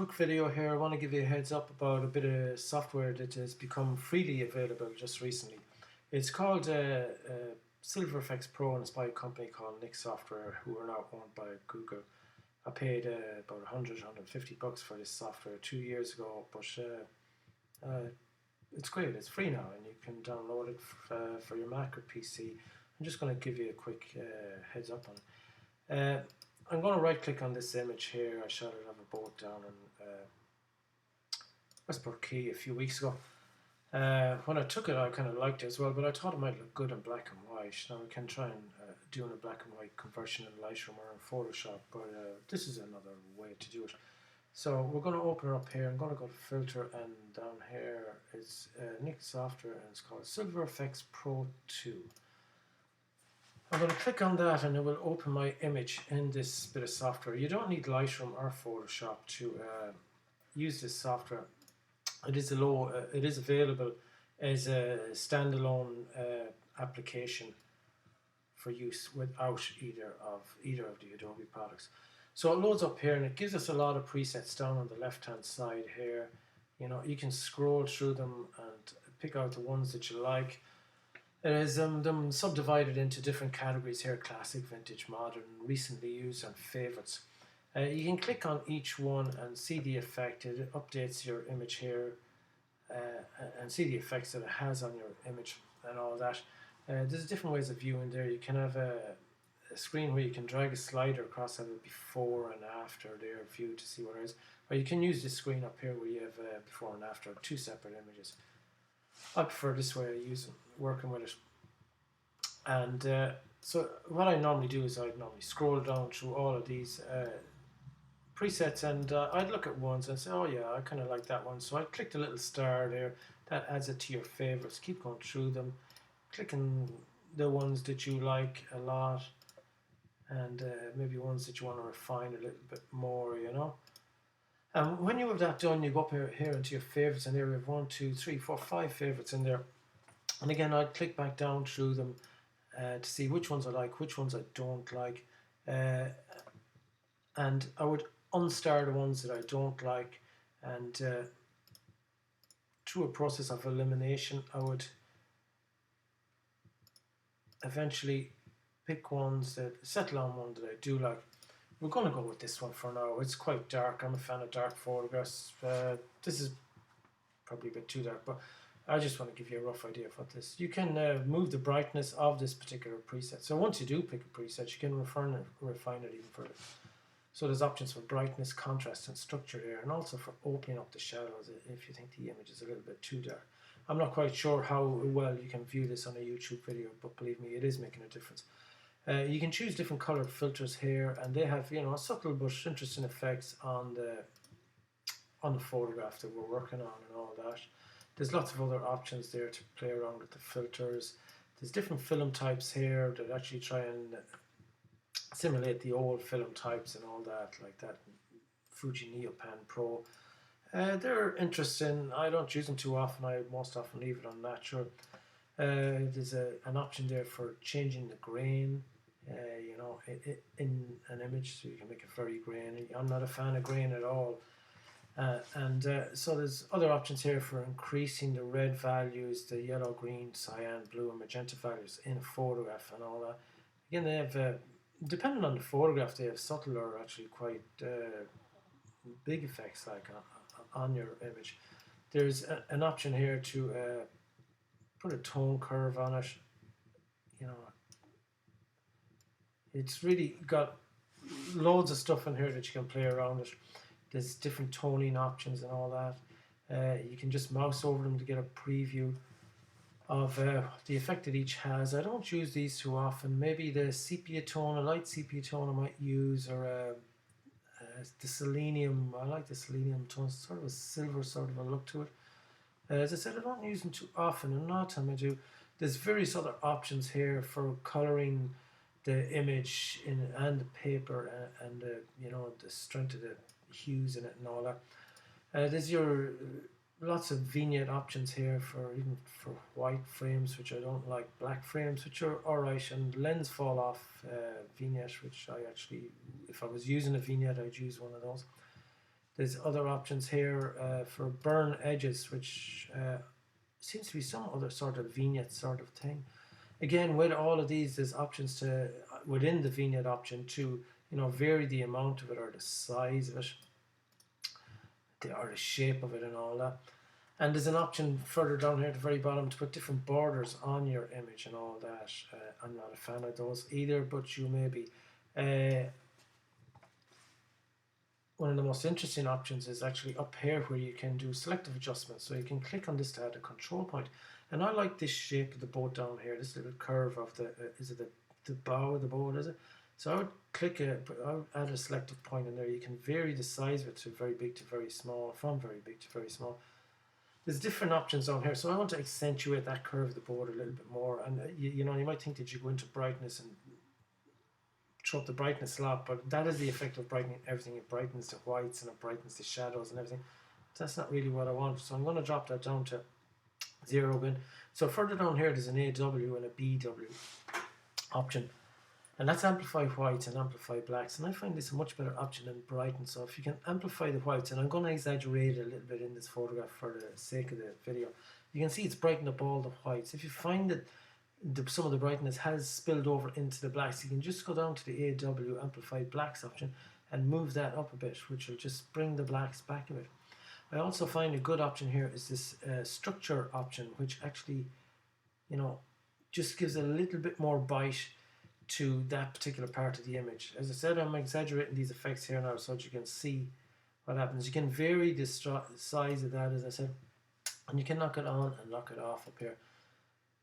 quick video here. I want to give you a heads up about a bit of software that has become freely available just recently. It's called Silver Effex Pro, and it's by a company called Nick Software, who are now owned by Google. I paid about 150 bucks for this software 2 years ago, but it's great. It's free now, and you can download it for your Mac or PC. I'm just going to give you a quick heads up on it. I'm going to right click on this image here. I shot it of a boat down in Westport Quay a few weeks ago. When I took it, I kind of liked it as well, but I thought it might look good in black and white. Now we can try and do a black and white conversion in Lightroom or in Photoshop, but this is another way to do it. So we're going to open it up here. I'm going to go to Filter, and down here is Nick Software, and it's called Silver Effex Pro 2. I'm going to click on that, and it will open my image in this bit of software. You don't need Lightroom or Photoshop to use this software. It is available as a standalone application for use without either of the Adobe products. So it loads up here, and it gives us a lot of presets down on the left hand side here. You know, you can scroll through them and pick out the ones that you like. It has them subdivided into different categories here: classic, vintage, modern, recently used, and favorites. You can click on each one and see the effect. It updates your image here and see the effects that it has on your image and all that. There's different ways of viewing there. You can have a screen where you can drag a slider across, have a before and after there view to see what it is. Or you can use this screen up here where you have before and after, two separate images. I prefer this way of working with it. And so what I normally do is I'd normally scroll down through all of these presets, and I'd look at ones and say, oh yeah, I kind of like that one. So I click the little star there, that adds it to your favorites. Keep going through them, clicking the ones that you like a lot, and maybe ones that you want to refine a little bit more, you know. And when you have that done, you go up here into your favorites, and there we have 1, 2, 3, 4, 5 favorites in there. And again, I'd click back down through them to see which ones I like, which ones I don't like. And I would unstar the ones that I don't like, and through a process of elimination, I would eventually pick ones that settle on one that I do like. We're going to go with this one for now. It's quite dark. I'm a fan of dark photographs. This is probably a bit too dark, but I just want to give you a rough idea of what this. You can move the brightness of this particular preset. So once you do pick a preset, you can refine it even further. So there's options for brightness, contrast, and structure here, and also for opening up the shadows if you think the image is a little bit too dark. I'm not quite sure how well you can view this on a YouTube video, but believe me, it is making a difference. You can choose different colored filters here, and they have, you know, subtle but interesting effects on the photograph that we're working on and all that. There's lots of other options there to play around with the filters. There's different film types here that actually try and simulate the old film types and all that, like that Fuji Neopan Pro. They're interesting. I don't use them too often. I most often leave it on natural. There's an option there for changing the grain, you know, in an image, so you can make it very grainy. I'm not a fan of grain at all. So there's other options here for increasing the red values, the yellow, green, cyan, blue, and magenta values in a photograph and all that. Again, they have, depending on the photograph, they have subtle or actually quite big effects like on your image. There's an option here to put a tone curve on it. You know, it's really got loads of stuff in here that you can play around with. There's different toning options and all that. You can just mouse over them to get a preview of the effect that each has. I don't use these too often. Maybe the sepia tone, a light sepia tone I might use, or the selenium. I like the selenium tone. It's sort of a silver sort of a look to it. As I said, I don't use them too often, and not time I do. There's various other options here for coloring the image and the paper and you know, the strength of the hues in it and all that. There's your lots of vignette options here for even for white frames, which I don't like, black frames, which are alright, and lens fall off vignette, which I actually, if I was using a vignette, I'd use one of those. There's other options here for burn edges, which seems to be some other sort of vignette sort of thing. Again, with all of these, there's options to within the vignette option to vary the amount of it or the size of it, or the shape of it, and all that. And there's an option further down here at the very bottom to put different borders on your image and all that. I'm not a fan of those either, but you may be. One of the most interesting options is actually up here where you can do selective adjustments. So you can click on this to add a control point. And I like this shape of the boat down here, this little curve of the, is it the bow of the boat, is it? So I would I would add a selective point in there. You can vary the size of it to very big to very small, from very big to very small. There's different options on here. So I want to accentuate that curve of the boat a little bit more. And you might think that you go into brightness and throw up the brightness a lot, but that is the effect of brightening everything. It brightens the whites and it brightens the shadows and everything. That's not really what I want. So I'm going to drop that down to 0 again. So further down here there's an AW and a BW option, and that's amplify whites and amplify blacks, and I find this a much better option than brighten. So if you can amplify the whites, and I'm going to exaggerate it a little bit in this photograph for the sake of the video, you can see it's brightened up all the whites. If you find that some of the brightness has spilled over into the blacks, you can just go down to the AW amplify blacks option and move that up a bit, which will just bring the blacks back a bit. I also find a good option here is this structure option, which actually just gives a little bit more bite to that particular part of the image. As I said, I'm exaggerating these effects here now so that you can see what happens. You can vary the size of that, as I said, and you can knock it on and knock it off up here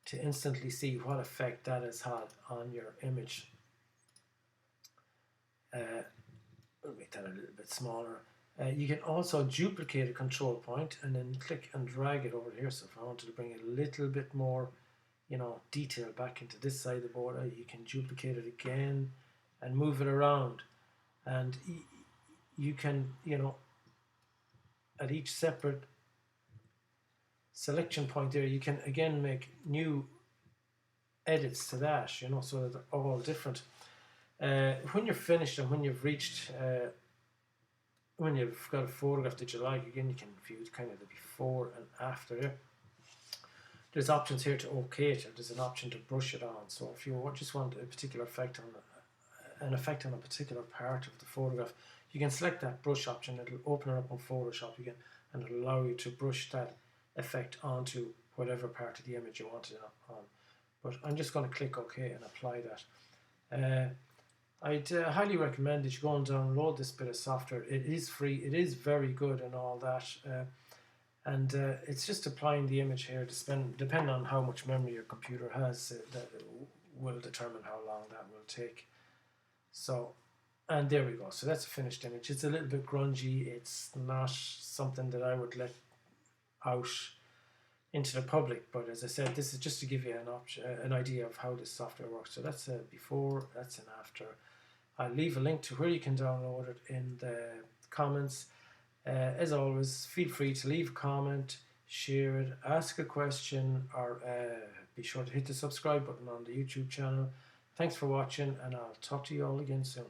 to instantly see what effect that has had on your image. I'll make that a little bit smaller. You can also duplicate a control point and then click and drag it over here. So if I wanted to bring a little bit more, detail back into this side of the border, you can duplicate it again and move it around. And you can, at each separate selection point there, you can again make new edits to that, so that they're all different. When you're finished and when you've reached, when you've got a photograph that you like, again, you can view kind of the before and after there. There's options here to OK it, or there's an option to brush it on. So if you just want a particular effect on a particular part of the photograph, you can select that brush option. It'll open it up on Photoshop again, and it'll allow you to brush that effect onto whatever part of the image you want it on. But I'm just going to click OK and apply that. I'd highly recommend that you go and download this bit of software. It is free, it is very good and all that, and it's just applying the image here to depending on how much memory your computer has, that will determine how long that will take. So, and there we go. So that's a finished image. It's a little bit grungy. It's not something that I would let out into the public, but as I said, this is just to give you an idea of how this software works. So that's a before, that's an after. I'll leave a link to where you can download it in the comments. As always, feel free to leave a comment, share it, ask a question, or be sure to hit the subscribe button on the YouTube channel. Thanks for watching, and I'll talk to you all again soon.